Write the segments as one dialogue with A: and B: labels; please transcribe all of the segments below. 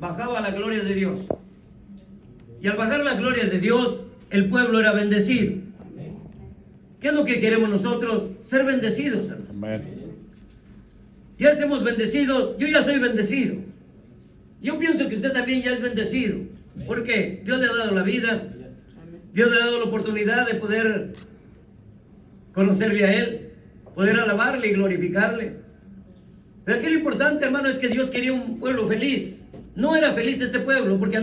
A: bajaba la gloria de Dios. Y al bajar la gloria de Dios, el pueblo era bendecido. ¿Qué es lo que queremos nosotros? Ser bendecidos, hermano.
B: Amén.
A: Ya somos bendecidos, yo ya soy bendecido. Yo pienso que usted también ya es bendecido. ¿Por qué? Dios le ha dado la vida, Dios le ha dado la oportunidad de poder conocerle a Él, poder alabarle y glorificarle. Pero aquí lo importante, hermano, es que Dios quería un pueblo feliz. No era feliz este pueblo porque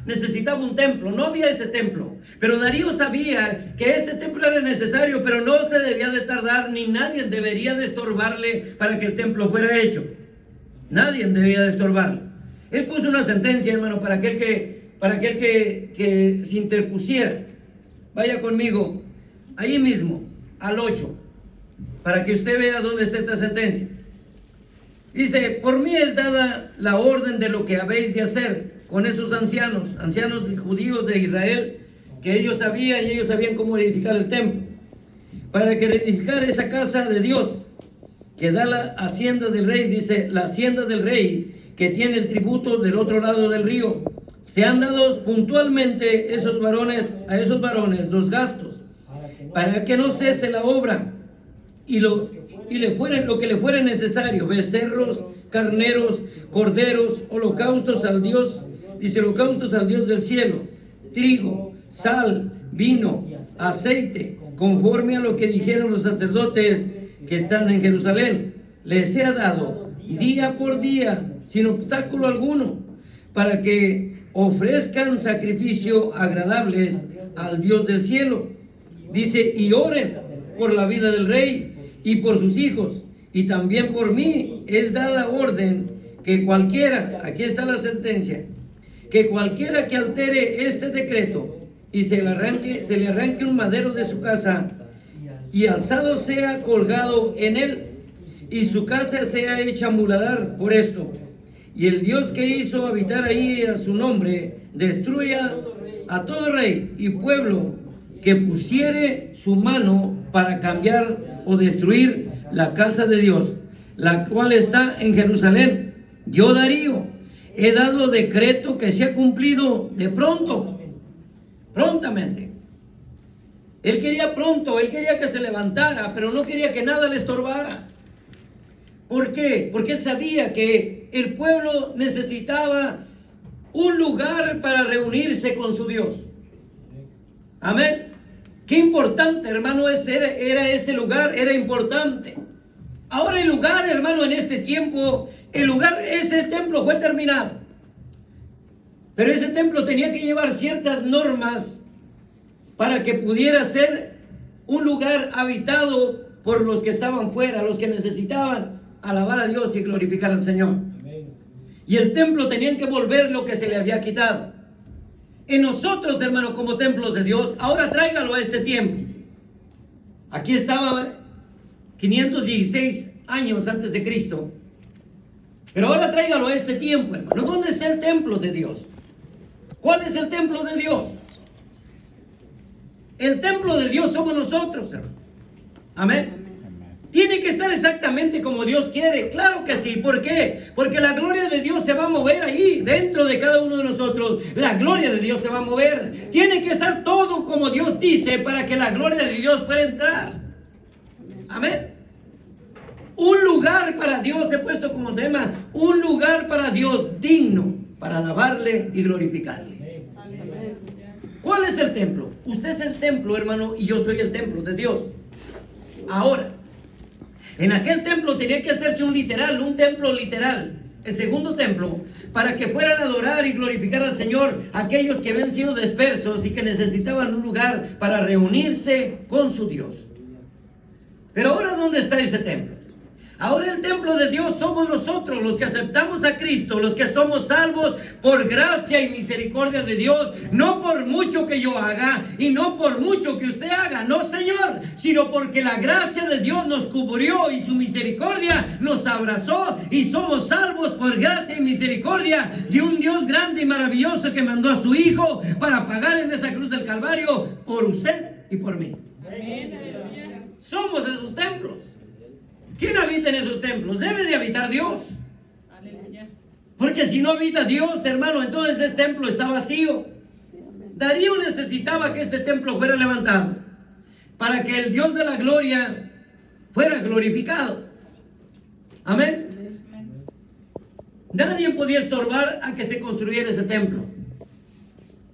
A: necesitaba un templo, no había ese templo. Pero Darío sabía que ese templo era necesario, pero no se debía de tardar, ni nadie debería de estorbarle para que el templo fuera hecho. Nadie debía de estorbarle. Él puso una sentencia, hermano, para aquel que se interpusiera. Vaya conmigo, ahí mismo, al 8, para que usted vea dónde está esta sentencia. Dice: por mí es dada la orden de lo que habéis de hacer con esos ancianos judíos de Israel, que ellos sabían cómo edificar el templo, para que edificar esa casa de Dios, que da la hacienda del rey. Dice: la hacienda del rey, que tiene el tributo del otro lado del río. Se han dado puntualmente a esos varones los gastos, para que no cese la obra, y lo que le fuere necesario: becerros, carneros, corderos, holocaustos al Dios. Dice: holocaustos al Dios del cielo, trigo, sal, vino, aceite, conforme a lo que dijeron los sacerdotes que están en Jerusalén. Les he dado día por día, sin obstáculo alguno, para que ofrezcan sacrificio agradables al Dios del cielo. Dice: y oren por la vida del rey y por sus hijos, y también por mí es dada orden que cualquiera, aquí está la sentencia, que cualquiera que altere este decreto y se le arranque un madero de su casa, y alzado sea colgado en él, y su casa sea hecha muladar por esto, y el Dios que hizo habitar ahí a su nombre, destruya a todo rey y pueblo que pusiere su mano para cambiar o destruir la casa de Dios, la cual está en Jerusalén. Yo, Darío, he dado decreto que sea cumplido de pronto, prontamente. Él quería pronto, él quería que se levantara, pero no quería que nada le estorbara. ¿Por qué? Porque él sabía que el pueblo necesitaba un lugar para reunirse con su Dios. Amén. Qué importante, hermano, era ese lugar, era importante. Ahora el lugar, hermano, en este tiempo, ese templo fue terminado. Pero ese templo tenía que llevar ciertas normas para que pudiera ser un lugar habitado por los que estaban fuera, los que necesitaban alabar a Dios y glorificar al Señor. Y el templo tenían que volver lo que se le había quitado. En nosotros, hermano, como templos de Dios, ahora tráigalo a este tiempo. Aquí estaba 516 años antes de Cristo. Pero ahora tráigalo a este tiempo, hermano. ¿Dónde está el templo de Dios? ¿Cuál es el templo de Dios? El templo de Dios somos nosotros, hermano. Amén. Tiene que estar exactamente como Dios quiere. Claro que sí. ¿Por qué? Porque la gloria de Dios se va a mover ahí, dentro de cada uno de nosotros. La gloria de Dios se va a mover. Tiene que estar todo como Dios dice para que la gloria de Dios pueda entrar. Amén. Un lugar para Dios, he puesto como tema, un lugar para Dios digno para alabarle y glorificarle. ¿Cuál es el templo? Usted es el templo, hermano, y yo soy el templo de Dios. Ahora, en aquel templo tenía que hacerse un templo literal, el segundo templo, para que fueran a adorar y glorificar al Señor aquellos que habían sido dispersos y que necesitaban un lugar para reunirse con su Dios. Pero ahora, ¿dónde está ese templo? Ahora el templo de Dios somos nosotros, los que aceptamos a Cristo, los que somos salvos por gracia y misericordia de Dios, no por mucho que yo haga y no por mucho que usted haga, no, Señor, sino porque la gracia de Dios nos cubrió y su misericordia nos abrazó y somos salvos por gracia y misericordia de un Dios grande y maravilloso que mandó a su Hijo para pagar en esa cruz del Calvario por usted y por mí. Somos esos templos. ¿Quién habita en esos templos? Debe de habitar Dios. Porque si no habita Dios, hermano, entonces este templo está vacío. Darío necesitaba que este templo fuera levantado para que el Dios de la gloria fuera glorificado. Amén. Nadie podía estorbar a que se construyera ese templo.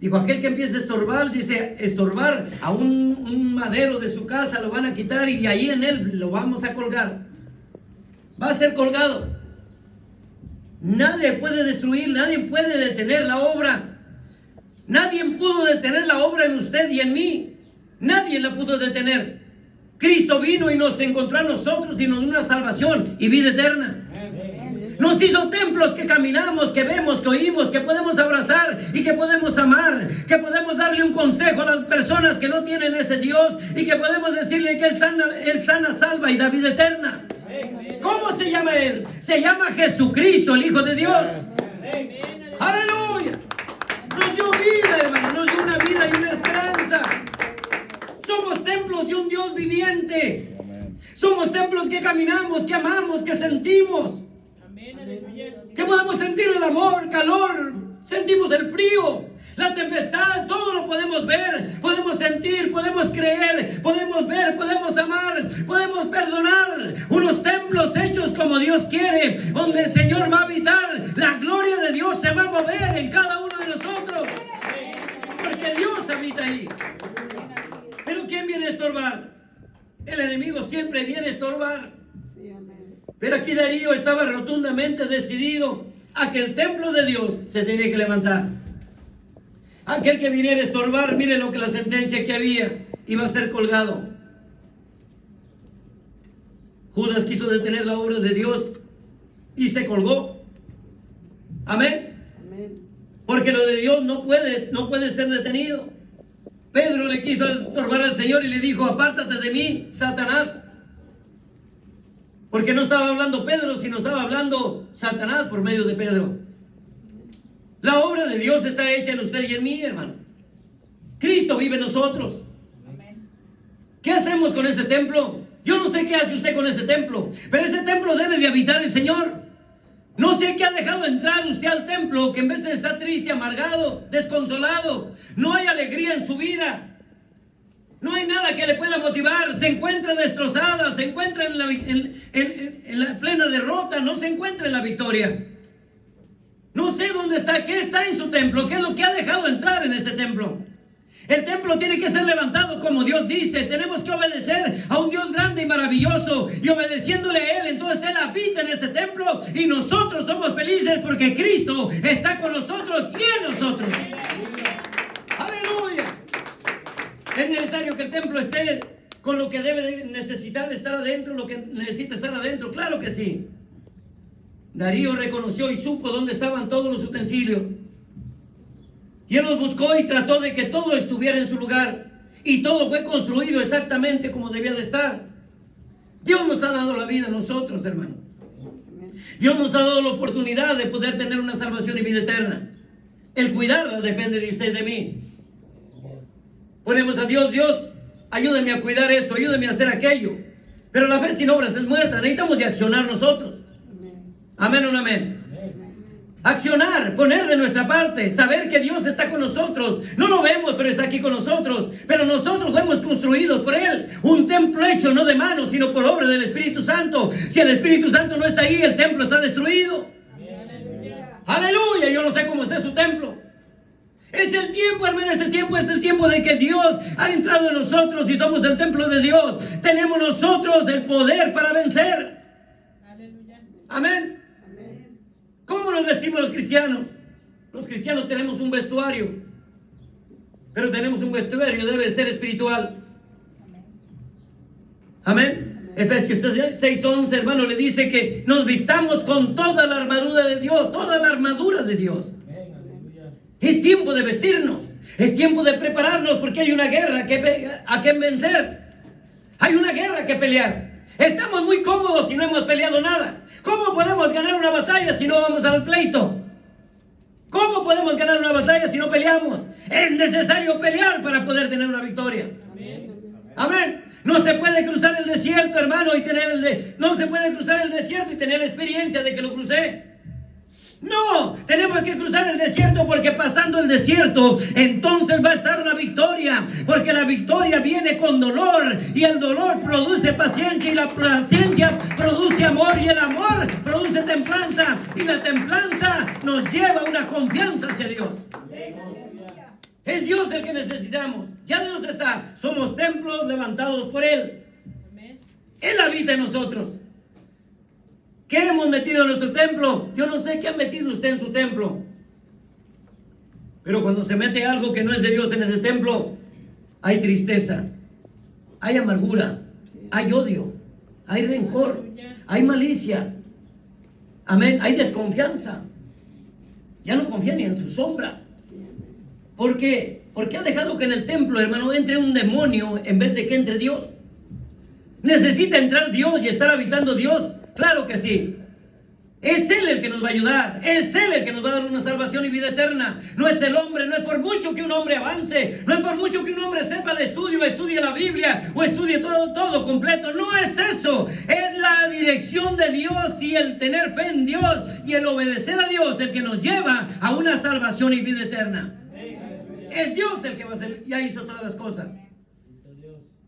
A: Dijo, aquel que empiece a estorbar, dice, estorbar a un madero de su casa, lo van a quitar y ahí en él lo vamos a colgar. Va a ser colgado. Nadie puede destruir, nadie puede detener la obra. Nadie pudo detener la obra en usted y en mí. Nadie la pudo detener. Cristo vino y nos encontró a nosotros y nos dio una salvación y vida eterna. Nos hizo templos que caminamos, que vemos, que oímos, que podemos abrazar y que podemos amar, que podemos darle un consejo a las personas que no tienen ese Dios y que podemos decirle que Él sana, salva y da vida eterna. ¿Cómo se llama Él? Se llama Jesucristo, el Hijo de Dios. ¡Aleluya! Nos dio vida, hermano, nos dio una vida y una esperanza. Somos templos de un Dios viviente. Somos templos que caminamos, que amamos, que sentimos. Que podemos sentir el amor, calor, sentimos el frío, la tempestad, todo lo podemos ver, podemos sentir, podemos creer, podemos ver, podemos amar, podemos perdonar. Unos templos hechos como Dios quiere, donde el Señor va a habitar, la gloria de Dios se va a mover en cada uno de nosotros, porque Dios habita ahí. Pero ¿quién viene a estorbar? El enemigo siempre viene a estorbar. Pero aquí Darío estaba rotundamente decidido a que el templo de Dios se tenía que levantar. Aquel que viniera a estorbar, miren lo que la sentencia que había, iba a ser colgado. Judas quiso detener la obra de Dios y se colgó. Amén. Porque lo de Dios no puede ser detenido. Pedro le quiso estorbar al Señor y le dijo, apártate de mí, Satanás. Porque no estaba hablando Pedro, sino estaba hablando Satanás por medio de Pedro. La obra de Dios está hecha en usted y en mí, hermano. Cristo vive en nosotros. ¿Qué hacemos con ese templo? Yo no sé qué hace usted con ese templo, pero ese templo debe de habitar el Señor. No sé qué ha dejado entrar usted al templo, que en vez de estar triste, amargado, desconsolado, no hay alegría en su vida. No hay nada que le pueda motivar, se encuentra destrozada, se encuentra en la plena derrota, no se encuentra en la victoria. No sé dónde está, qué está en su templo, qué es lo que ha dejado entrar en ese templo. El templo tiene que ser levantado como Dios dice. Tenemos que obedecer a un Dios grande y maravilloso, y obedeciéndole a Él, entonces Él habita en ese templo y nosotros somos felices porque Cristo está con nosotros y en nosotros. ¡Aleluya! Es necesario que el templo esté con lo que debe necesitar de estar adentro, lo que necesita estar adentro. Claro que sí. Darío reconoció y supo dónde estaban todos los utensilios. Y él los buscó y trató de que todo estuviera en su lugar. Y todo fue construido exactamente como debía de estar. Dios nos ha dado la vida a nosotros, hermano. Dios nos ha dado la oportunidad de poder tener una salvación y vida eterna. El cuidarla depende de usted y de mí. Ponemos a Dios, Dios, ayúdame a cuidar esto, ayúdame a hacer aquello. Pero la fe sin obras es muerta. Necesitamos de accionar nosotros. Amén o no amén. Accionar, poner de nuestra parte, saber que Dios está con nosotros. No lo vemos, pero está aquí con nosotros. Pero nosotros fuimos construidos por Él. Un templo hecho no de manos, sino por obra del Espíritu Santo. Si el Espíritu Santo no está ahí, el templo está destruido. Aleluya, yo no sé cómo está su templo. Es el tiempo, hermano, este tiempo es el tiempo de que Dios ha entrado en nosotros y somos el templo de Dios. Tenemos nosotros el poder para vencer. Amén. ¿Cómo nos vestimos los cristianos? Los cristianos tenemos un vestuario, pero tenemos un vestuario, debe ser espiritual. Amén. Efesios 6:11, hermano, le dice que nos vistamos con toda la armadura de Dios, toda la armadura de Dios. Es tiempo de vestirnos, es tiempo de prepararnos, porque hay una guerra a que vencer. Hay una guerra que pelear. Estamos muy cómodos si no hemos peleado nada. ¿Cómo podemos ganar una batalla si no vamos al pleito? ¿Cómo podemos ganar una batalla si no peleamos? Es necesario pelear para poder tener una victoria. Amén. No se puede cruzar el desierto, hermano, y no se puede cruzar el desierto y tener la experiencia de que lo crucé. No, tenemos que cruzar el desierto, porque pasando el desierto, entonces va a estar la victoria, porque la victoria viene con dolor, y el dolor produce paciencia, y la paciencia produce amor, y el amor produce templanza, y la templanza nos lleva a una confianza hacia Dios. Es Dios el que necesitamos. Ya Dios está. Somos templos levantados por Él. Él habita en nosotros. ¿Qué hemos metido en nuestro templo? Yo no sé qué ha metido usted en su templo. Pero cuando se mete algo que no es de Dios en ese templo, hay tristeza, hay amargura, hay odio, hay rencor, hay malicia. Amén. Hay desconfianza. Ya no confía ni en su sombra. ¿Por qué? Porque ha dejado que en el templo, hermano, entre un demonio en vez de que entre Dios. ¿Necesita entrar Dios y estar habitando Dios? Claro que sí. Es Él el que nos va a ayudar. Es Él el que nos va a dar una salvación y vida eterna. No es el hombre. No es por mucho que un hombre avance. No es por mucho que un hombre sepa de estudio, estudie la Biblia o estudie todo completo. No es eso. Es la dirección de Dios y el tener fe en Dios y el obedecer a Dios el que nos lleva a una salvación y vida eterna. Es Dios el que va a hacer. Ya hizo todas las cosas.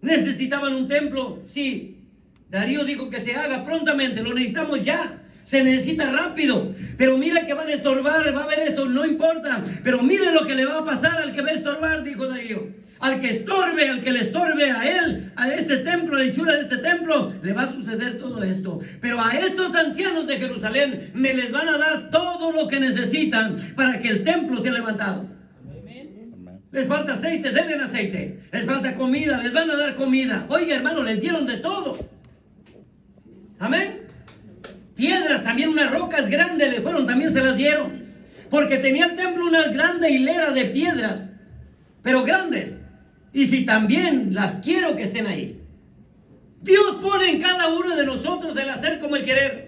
A: ¿Necesitaban un templo? Sí. Darío dijo que se haga prontamente. Lo necesitamos ya. Se necesita rápido. Pero mira que van a estorbar. Va a haber esto. No importa. Pero mire lo que le va a pasar al que va a estorbar, dijo Darío. Al que estorbe, al que le estorbe a él, a este templo, a la hechura de este templo, le va a suceder todo esto. Pero a estos ancianos de Jerusalén me les van a dar todo lo que necesitan para que el templo sea levantado. Les falta aceite, denle aceite. Les falta comida, les van a dar comida. Oiga, hermano, les dieron de todo. Amén. Piedras, también unas rocas grandes le fueron, también se las dieron. Porque tenía el templo una grande hilera de piedras, pero grandes. Y si también las quiero que estén ahí. Dios pone en cada uno de nosotros el hacer como el querer.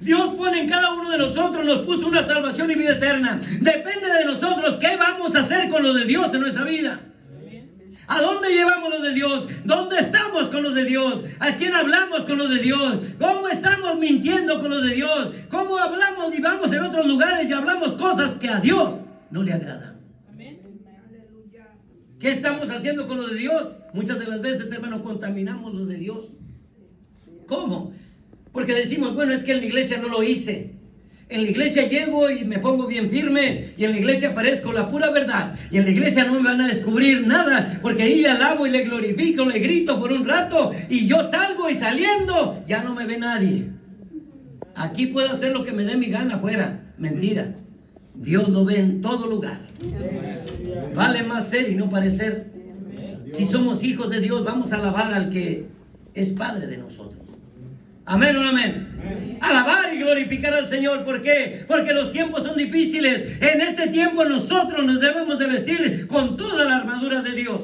A: Dios pone en cada uno de nosotros, nos puso una salvación y vida eterna. Depende de nosotros qué vamos a hacer con lo de Dios en nuestra vida. ¿A dónde llevamos lo de Dios? ¿Dónde estamos con lo de Dios? ¿A quién hablamos con lo de Dios? ¿Cómo estamos mintiendo con lo de Dios? ¿Cómo hablamos y vamos en otros lugares y hablamos cosas que a Dios no le agradan? ¿Qué estamos haciendo con lo de Dios? Muchas de las veces, hermano, contaminamos lo de Dios. ¿Cómo? Porque decimos, bueno, es que en la iglesia no lo hice. En la iglesia llego y me pongo bien firme, y en la iglesia parezco la pura verdad, y en la iglesia no me van a descubrir nada, porque ahí le alabo y le glorifico, le grito por un rato, y yo salgo y saliendo ya no me ve nadie. Aquí puedo hacer lo que me dé mi gana afuera. Mentira. Dios lo ve en todo lugar. Vale más ser y no parecer. Si somos hijos de Dios, vamos a alabar al que es Padre de nosotros. Amén o no amén. Alabar y glorificar al Señor. ¿Por qué? Porque los tiempos son difíciles. En este tiempo nosotros nos debemos de vestir con toda la armadura de Dios.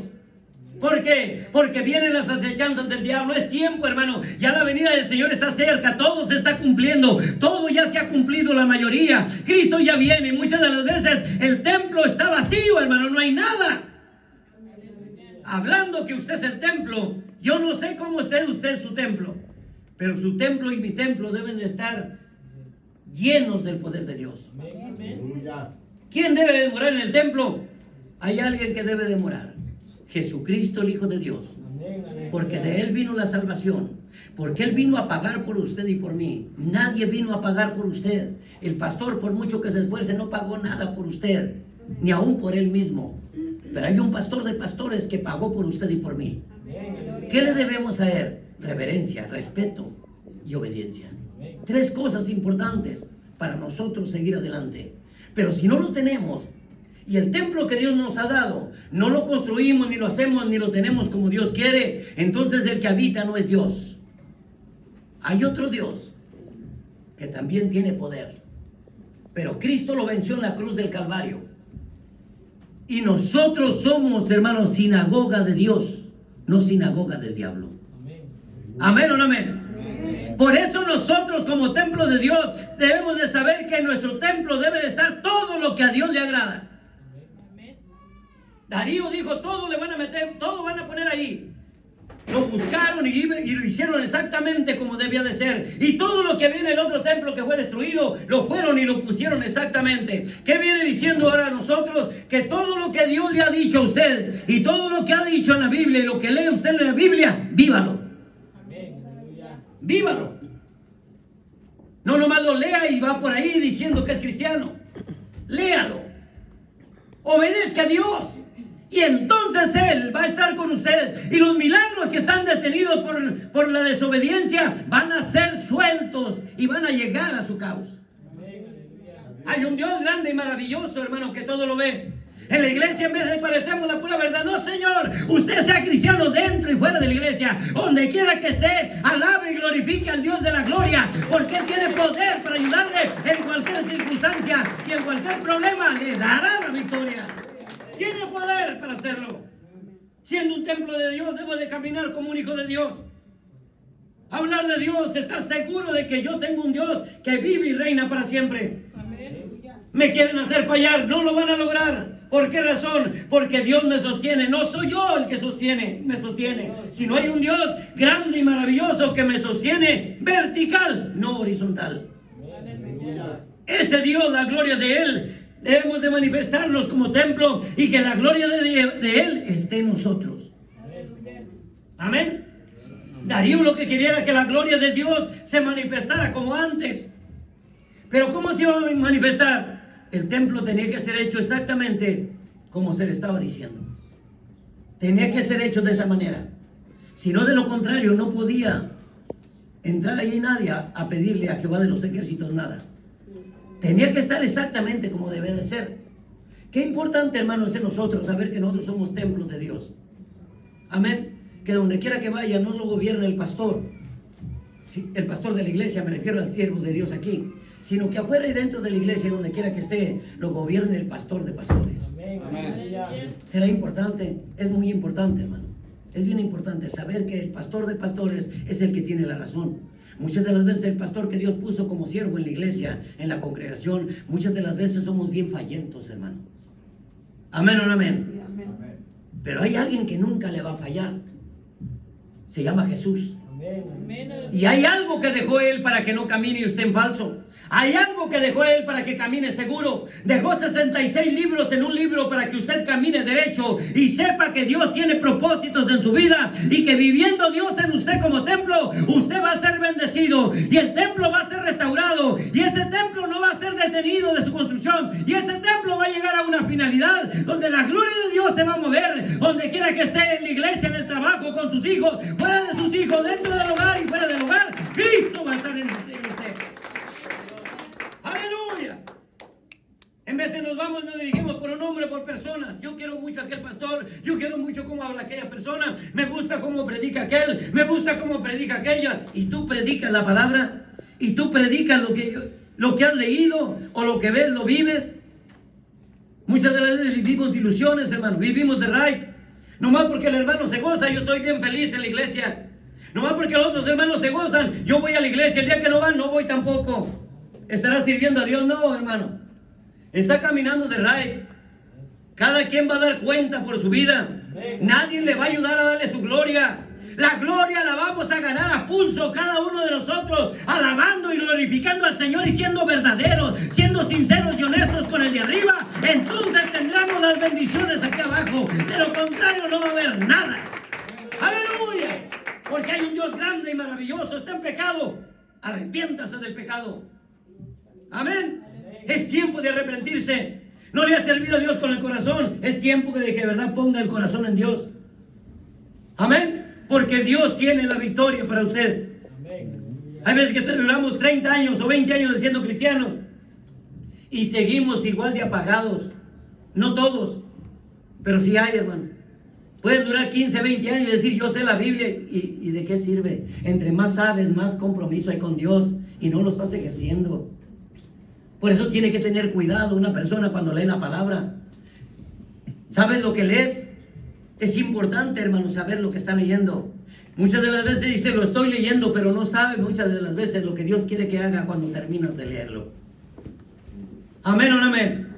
A: ¿Por qué? Porque vienen las acechanzas del diablo. Es tiempo, hermano. Ya la venida del Señor está cerca. Todo se está cumpliendo. Todo ya se ha cumplido, la mayoría. Cristo ya viene. Muchas de las veces el templo está vacío, hermano. No hay nada. Hablando que usted es el templo. Yo no sé cómo esté usted en su templo. Pero su templo y mi templo deben de estar llenos del poder de Dios. ¿Quién debe de morar en el templo? Hay alguien que debe de morar. Jesucristo, el Hijo de Dios. Porque de Él vino la salvación. Porque Él vino a pagar por usted y por mí. Nadie vino a pagar por usted. El pastor, por mucho que se esfuerce, no pagó nada por usted. Ni aún por Él mismo. Pero hay un pastor de pastores que pagó por usted y por mí. ¿Qué le debemos a Él? Reverencia, respeto y obediencia. 3 cosas importantes para nosotros seguir adelante. Pero si no lo tenemos, y el templo que Dios nos ha dado, no lo construimos, ni lo hacemos, ni lo tenemos como Dios quiere, entonces el que habita no es Dios. Hay otro Dios que también tiene poder. Pero Cristo lo venció en la cruz del Calvario. Y nosotros somos, hermanos, sinagoga de Dios, no sinagoga del diablo. Amén o no amén. Por eso nosotros como templo de Dios debemos de saber que en nuestro templo debe de estar todo lo que a Dios le agrada. Darío dijo, todo le van a meter, todo van a poner ahí. Lo buscaron y lo hicieron exactamente como debía de ser. Y todo lo que viene del otro templo que fue destruido, lo fueron y lo pusieron exactamente. ¿Qué viene diciendo ahora a nosotros? Que todo lo que Dios le ha dicho a usted y todo lo que ha dicho en la Biblia y lo que lee usted en la Biblia, vívalo. Vívalo. No nomás lo lea y va por ahí diciendo que es cristiano. Léalo. Obedezca a Dios. Y entonces Él va a estar con usted. Y los milagros que están detenidos por la desobediencia van a ser sueltos y van a llegar a su causa. Hay un Dios grande y maravilloso, hermano, que todo lo ve. En la iglesia en vez de parecemos la pura verdad. No, Señor, usted sea cristiano dentro y fuera de la iglesia. Donde quiera que esté, alabe y glorifique al Dios de la gloria. Porque Él tiene poder para ayudarle en cualquier circunstancia y en cualquier problema. Le dará la victoria. Tiene poder para hacerlo. Siendo un templo de Dios, debo de caminar como un hijo de Dios. Hablar de Dios, estar seguro de que yo tengo un Dios que vive y reina para siempre. Me quieren hacer fallar, no lo van a lograr. ¿Por qué razón? Porque Dios me sostiene. No soy yo el que me sostiene. Sino hay un Dios grande y maravilloso que me sostiene vertical, no horizontal. Ese Dios, la gloria de Él, debemos de manifestarnos como templo y que la gloria de Él esté en nosotros. Amén. Darío lo que quería era que la gloria de Dios se manifestara como antes. Pero ¿cómo se iba a manifestar? El templo tenía que ser hecho exactamente como se le estaba diciendo. Tenía que ser hecho de esa manera. Si no, de lo contrario, no podía entrar ahí nadie a pedirle a Jehová de los ejércitos nada. Tenía que estar exactamente como debe de ser. Qué importante, hermanos, en nosotros saber que nosotros somos templos de Dios. Amén. Que donde quiera que vaya no lo gobierne el pastor. Sí, el pastor de la iglesia, me refiero al siervo de Dios aquí. Sino que afuera y dentro de la iglesia, donde quiera que esté, lo gobierne el pastor de pastores. Amén. Será importante, es muy importante, hermano. Es bien importante saber que el pastor de pastores es el que tiene la razón. Muchas de las veces el pastor que Dios puso como siervo en la iglesia, en la congregación, muchas de las veces somos bien fallentos, hermano. Amén o no amén. Pero hay alguien que nunca le va a fallar. Se llama Jesús. Y hay algo que dejó Él para que no camine usted en falso. Hay algo que dejó Él para que camine seguro. Dejó 66 libros en un libro para que usted camine derecho y sepa que Dios tiene propósitos en su vida y que viviendo Dios en usted como templo, usted va a ser bendecido y el templo va a ser restaurado y ese templo no va a ser detenido de su construcción y ese templo va a llegar a una finalidad donde la gloria de Dios se va a mover, donde quiera que esté, en la iglesia, en el trabajo, con sus hijos, fuera de sus hijos, dentro del hogar y fuera del hogar, Cristo va a estar en usted. ¡Aleluya! En veces nos vamos, nos dirigimos por un hombre, por persona. Yo quiero mucho a aquel pastor, yo quiero mucho cómo habla aquella persona, me gusta cómo predica aquel, me gusta cómo predica aquella. Y tú predicas la palabra, y tú predicas lo que has leído, o lo que ves, lo vives. Muchas de las veces vivimos de ilusiones, hermano, vivimos de raíz. Nomás porque el hermano se goza, yo estoy bien feliz en la iglesia. Nomás porque los otros hermanos se gozan, yo voy a la iglesia. El día que no van, no voy tampoco. ¿Estará sirviendo a Dios? No, hermano. Está caminando de raíz. Cada quien va a dar cuenta por su vida. Nadie le va a ayudar a darle su gloria. La gloria la vamos a ganar a pulso cada uno de nosotros, alabando y glorificando al Señor y siendo verdaderos, siendo sinceros y honestos con el de arriba. Entonces tendremos las bendiciones aquí abajo. De lo contrario no va a haber nada. ¡Aleluya! Porque hay un Dios grande y maravilloso. Está en pecado, arrepiéntase del pecado. Amén. Es tiempo de arrepentirse. No le ha servido a Dios con el corazón. Es tiempo de que de verdad ponga el corazón en Dios. Amén. Porque Dios tiene la victoria para usted. Hay veces que duramos 30 años o 20 años siendo cristianos y seguimos igual de apagados. No todos, pero sí hay, hermano. Pueden durar 15, 20 años y decir yo sé la Biblia. ¿Y de qué sirve? Entre más sabes, más compromiso hay con Dios y no lo estás ejerciendo. Por eso tiene que tener cuidado una persona cuando lee la palabra. ¿Sabes lo que lees? Es importante, hermano, saber lo que está leyendo. Muchas de las veces dice, lo estoy leyendo, pero no sabe muchas de las veces lo que Dios quiere que haga cuando terminas de leerlo. Amén o no amén.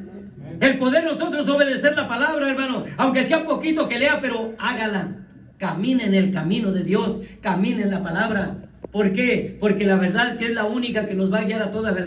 A: El poder nosotros obedecer la palabra, hermano, aunque sea poquito que lea, pero hágala. camine en el camino de Dios, camine en la palabra. ¿Por qué? Porque la verdad que es la única que nos va a guiar a toda verdad.